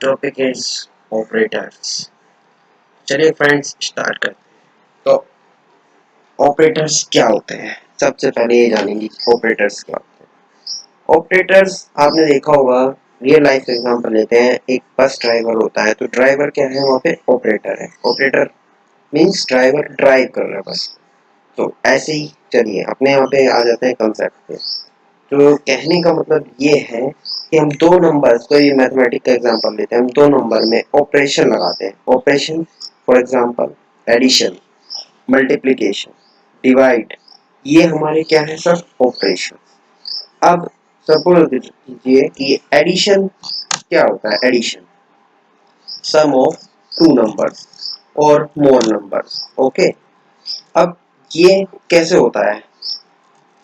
Topic is operators. चलिए friends start करते हैं। तो ऑपरेटर्स क्या होते हैं, सबसे पहले ये जानेंगे कि ऑपरेटर्स क्या होते हैं। ऑपरेटर्स आपने देखा होगा, रियल लाइफ एग्जांपल लेते हैं। एक बस ड्राइवर होता है, तो ड्राइवर क्या है, वहाँ पे ऑपरेटर है। ऑपरेटर मींस ड्राइवर ड्राइव कर रहा है बस। तो ऐसे ही चलिए अपने यहाँ पे आ जाते हैं कंसेप्ट पे। तो कहने का मतलब ये है कि हम दो नंबर्स, कोई मैथमेटिक का एग्जांपल लेते हैं, हम दो नंबर में ऑपरेशन लगाते हैं। Operation for example addition, multiplication, divide, ये हमारे क्या है, सब ऑपरेशन। अब सपोज कीजिए कि एडिशन क्या होता है। Addition sum of two numbers और मोर नंबर्स। ओके, अब ये कैसे होता है,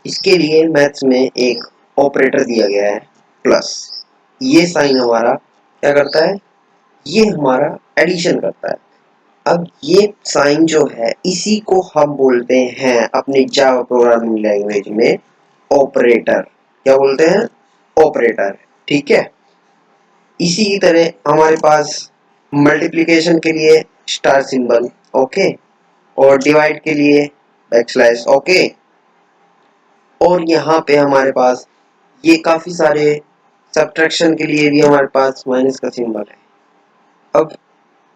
इसके लिए मैथ्स में एक ऑपरेटर दिया गया है प्लस। ये साइन हमारा क्या करता है, ये हमारा एडिशन करता है। अब ये साइन जो है, इसी को हम बोलते हैं अपने जावा प्रोग्रामिंग लैंग्वेज में ऑपरेटर। क्या बोलते हैं, ऑपरेटर। ठीक है। इसी की तरह हमारे पास मल्टीप्लिकेशन के लिए स्टार सिंबल, ओके, और डिवाइड के लिए बैकस्लैश, ओके। और यहाँ पे हमारे पास ये काफी सारे सब्ट्रैक्शन के लिए भी हमारे पास माइनस का सिंबल है। अब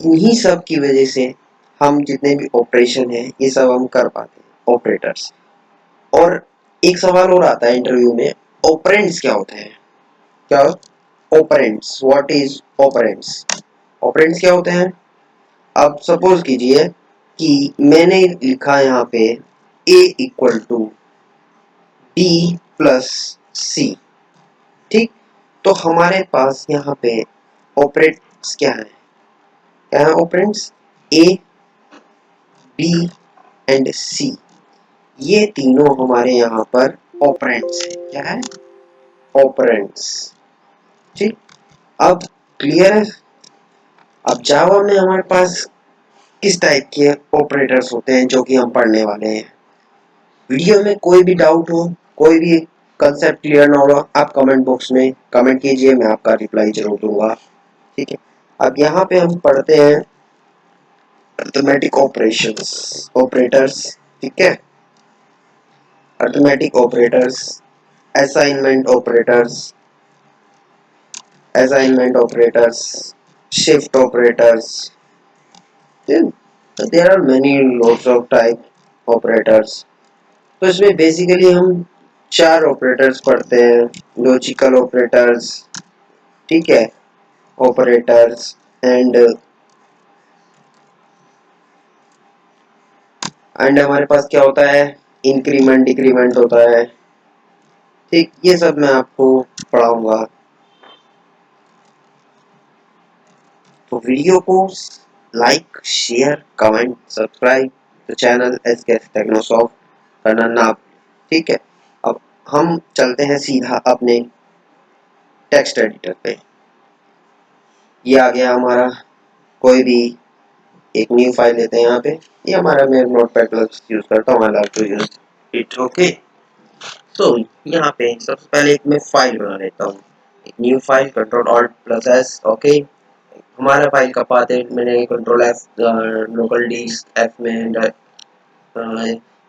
इन्हीं सब की वजह से हम जितने भी ऑपरेशन है ये सब हम कर पाते हैं, ऑपरेटर्स। और एक सवाल और आता है इंटरव्यू में, ऑपरेंड्स क्या होते हैं। क्या, operands, what is operands. Operands क्या होते हैं। अब सपोज कीजिए कि मैंने लिखा यहाँ पे a equal to b plus C. ठीक, तो हमारे पास यहाँ पे ऑपरेट्स क्या है, क्या है operands, a b and c। ये तीनों हमारे यहाँ पर ऑपरेंड्स है। क्या है, ऑपरेंड्स। ठीक, अब क्लियर है। अब जावा में हमारे पास किस टाइप के ऑपरेटर्स होते हैं जो कि हम पढ़ने वाले हैं। वीडियो में कोई भी डाउट हो, कोई भी कंसेप्ट क्लियर ना हो, आप कमेंट बॉक्स में कमेंट कीजिए, मैं आपका रिप्लाई जरूर दूंगा। ठीक है। अब यहाँ पे हम पढ़ते हैं अरिथमेटिक ऑपरेशंस, ऑपरेटर्स। ठीक है, arithmetic operators, assignment operators, assignment operators, shift operators. Then there are many lots of type operators. तो इसमें बेसिकली हम चार ऑपरेटर्स पढ़ते हैं, लॉजिकल ऑपरेटर्स, ठीक है, ऑपरेटर्स एंड हमारे पास क्या होता है, इंक्रीमेंट डिक्रीमेंट होता है। ठीक, ये सब मैं आपको पढ़ाऊंगा। तो वीडियो को like, share, comment, subscribe the channel SKS Technosoft करना ना। ठीक है। अब हम चलते हैं सीधा अपने टेक्स्ट एडिटर पे। ये आ गया हमारा, कोई भी एक न्यू फाइल लेते हैं यहाँ पे। ये हमारा, मैं नोटपैड प्लस यूज करता हूँ, I like to use it. Okay, तो यहाँ पे सबसे पहले एक मैं फाइल बना लेता हूँ, एक new file, control alt plus S. Okay, हमारा फाइल का पाथ है, मैंने control F, local D F में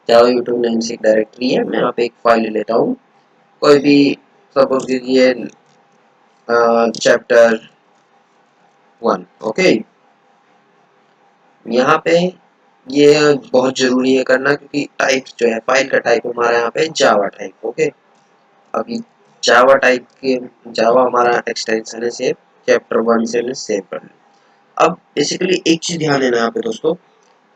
जावा यूट्यूब नेम से डायरेक्टरी है, मैं यहाँ पे एक फाइल ले लेता हूँ कोई भी। सपोज कीजिए चैप्टर 1। ओके, यहाँ पे ये बहुत जरूरी है करना, क्योंकि टाइप जो है, फाइल का टाइप हमारा यहाँ पे जावा टाइप। ओके, अभी जावा टाइप के, जावा हमारा एक्सटेंशन है सेव, चैप्टर 1 से मैं सेव कर लूँ। अब बेसिकली एक चीज ध्यान देना यहाँ पे दोस्तों,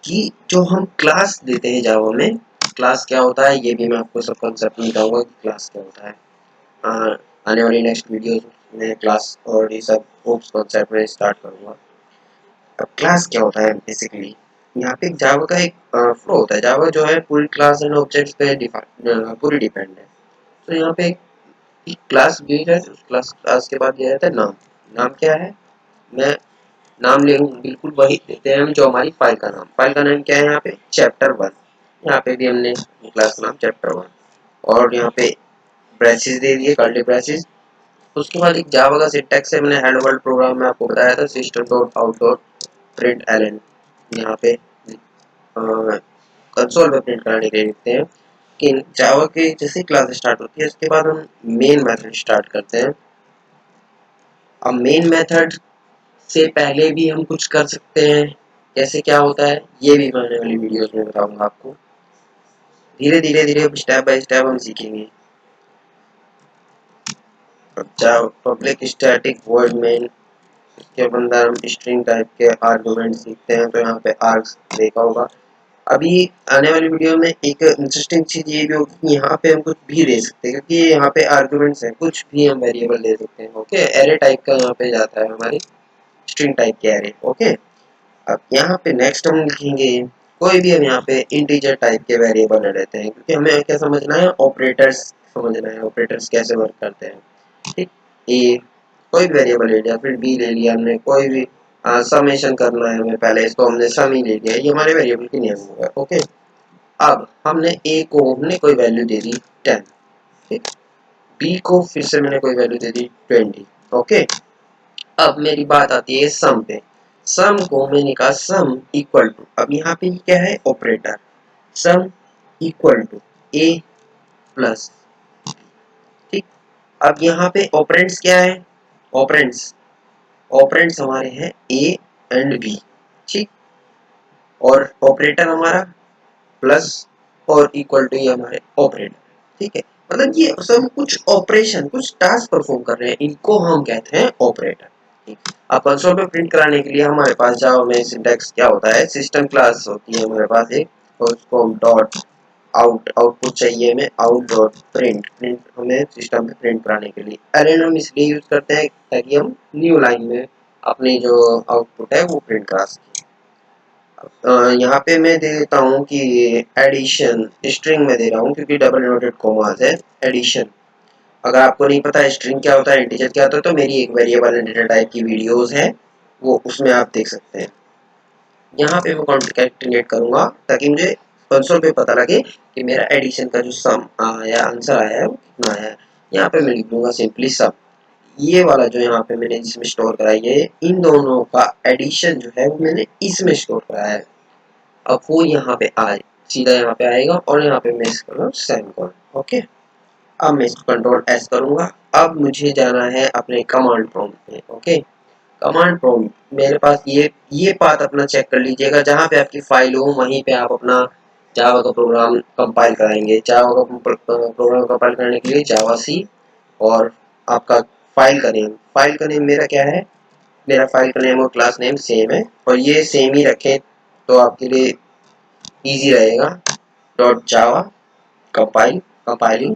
कि जो हम क्लास देते हैं जावा में, क्लास क्या होता है ये भी मैं आपको सब कॉन्सेप्ट बताऊंगा कि क्लास क्या होता है। आने वाली नेक्स्ट वीडियो में क्लास और ये सब कॉन्सेप्ट में स्टार्ट करूंगा। अब क्लास क्या होता है बेसिकली, यहाँ पे जावा का एक फ्लो होता है। जावा जो है पूरी क्लास एंड ऑब्जेक्ट्स पे पूरी डिपेंड है। तो यहाँ पे एक क्लास दी है, उस क्लास के बाद दिया जाता है नाम। नाम क्या है, मैं नाम ले बिल्कुल वही देते हैं हम जो हमारी फाइल का नाम। फाइल का नाम क्या है यहाँ पे, चैप्टर 1। यहाँ पे भी हमने क्लास का नाम चैप्टर 1, और यहाँ पे ब्रैसेस दे दिए, कर्ली ब्रैसेस, उसके बाद एक जावा का सिंटैक्स है, मैंने हेलो वर्ल्ड प्रोग्राम में आपको बताया था, system dot out dot println, यहाँ पे कंसोल पे प्रिंट कराने के लिए लिखते हैं कि जावा के जैसे क्लास स्टार्ट होती है उसके बाद हम मेन मेथड स्टार्ट करते हैं। अब मेन मेथड से पहले भी हम कुछ कर सकते हैं, कैसे क्या होता है ये भी मैं आने वाली वीडियोस में बताऊंगा आपको। धीरे धीरे धीरे स्टेप बाय स्टेप हम सीखेंगे। अब जावा पब्लिक स्टैटिक वॉइड मेन के अंदर हम स्ट्रिंग टाइप के आर्गुमेंट सीखते हैं, तो यहाँ पे आर्ग्स देखा होगा। अभी आने वाली वीडियो में एक इंटरेस्टिंग चीज ये भी होगी कि यहाँ पे हम कुछ भी दे सकते हैं, क्योंकि यहाँ पे आर्गुमेंट्स हैं, कुछ भी हम वेरिएबल दे सकते हैं। ओके, एरे टाइप का यहाँ पे जाता है हमारी स्ट्रिंग टाइप के एरे। ओके, अब यहाँ पे नेक्स्ट हम लिखेंगे कोई भी, हम यहाँ पे इंटीजर टाइप के वेरिएबल ले लेते हैं, क्योंकि हमें क्या समझना है, ऑपरेटर्स समझना है, ऑपरेटर्स कैसे वर्क करते हैं। ठीक, ए कोई भी वेरिएबल ले लिया, फिर बी ले लिया हमने, कोई भी समेशन करना है हमें, पहले इसको हमने सम ही ले लिया, ये हमारे वेरिएबल की नेम होगा। ओके, अब हमने ए को हमने कोई वैल्यू दे दी 10, ठीक, बी को फिर से मैंने कोई वैल्यू दे दी 20। ओके, अब मेरी बात आती है सम पे। सम को मैंने कहा सम इक्वल टू, अब यहाँ पे क्या है, operator, sum equal to A plus, ठीक। अब यहाँ पे ऑपरेंड्स क्या है, ऑपरेंड्स ऑपरेंड्स हमारे हैं ए एंड बी, ठीक, और ऑपरेटर हमारा प्लस और इक्वल टू ये हमारे ऑपरेटर, ठीक है। मतलब ये सब कुछ ऑपरेशन, कुछ टास्क परफॉर्म कर रहे हैं, इनको हम कहते हैं ऑपरेटर, ठीक। अब कंसोल पे प्रिंट कराने के लिए हमारे पास जावा में सिंटैक्स क्या होता है, सिस्टम क्लास होती है हमारे पास एक, और उसको हम डॉट आउटपुट चाहिए हमें, आउट डॉट प्रिंट, प्रिंट हमें सिस्टम पे प्रिंट कराने के लिए। एरर हम इसलिए यूज करते हैं ताकि हम न्यू लाइन में अपनी जो आउटपुट है वो प्रिंट करा सकें। यहाँ पे मैं दे देता हूँ कि एडिशन स्ट्रिंग में दे रहा हूँ, क्योंकि डबल इन्वर्टेड कोमास है एडिशन। अगर आपको नहीं पता स्ट्रिंग क्या होता है, इंटीजर क्या होता है, तो मेरी एक वेरिएबल एंड डेटा टाइप की वीडियोस है, वो उसमें आप देख सकते हैं। यहाँ पे मैं कॉन्केटिनेट करूंगा ताकि मुझे कंसोल पे पता लगे कि मेरा एडिशन का जो सम आया, आंसर आया है वो कितना आया है। यहाँ पे मैं लिख दूंगा सिंपली सम, ये वाला जो यहाँ पे मैंने जिसमें स्टोर करा है, ये इन दोनों का एडिशन जो है वो मैंने इसमें स्टोर करा है। अब वो यहाँ पे आए, सीधा यहाँ पे आएगा और यहाँ पे मैं इसका सेमीकोलन। ओके, अब मैं इसको कंट्रोल एस करूंगा। अब मुझे जाना है अपने कमांड प्रॉम्प्ट में। ओके, कमांड प्रॉम्प्ट मेरे पास ये पाथ अपना चेक कर लीजिएगा, जहाँ पे आपकी फाइल हो वहीं पे आप अपना जावा का प्रोग्राम कंपाइल कराएंगे। जावा का प्रोग्राम कंपाइल करने के लिए जावा सी और आपका फाइल का नेम मेरा क्या है, मेरा फाइल का नेम और क्लास नेम सेम है, और ये सेम ही रखें तो आपके लिए इजी रहेगा। Dot Java compiling,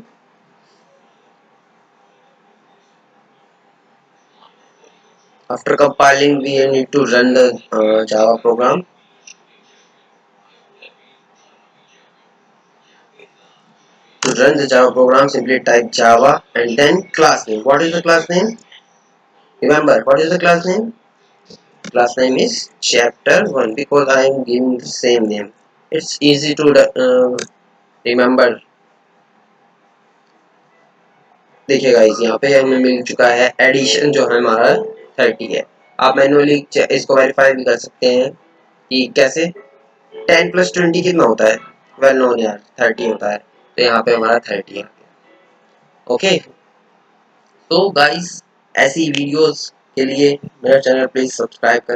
after compiling we need to run the java program. To run the java program, simply type java and then class name. What is the class name? Remember, what is the class name? Class name is chapter 1, because I am giving the same name. It's easy to remember. देखिए guys, यहाँ पे हमें मिल चुका है addition जो है हमारा 30 है। आप मैनुअली इसको वेरीफाई भी कर सकते हैं कि कैसे 10 प्लस 20 कितना होता है, वेल नोन यार 30 होता है, तो यहाँ पे हमारा 30 है। ओके, तो गाइस ऐसी वीडियोस के लिए मेरा चैनल प्लीज सब्सक्राइब करें।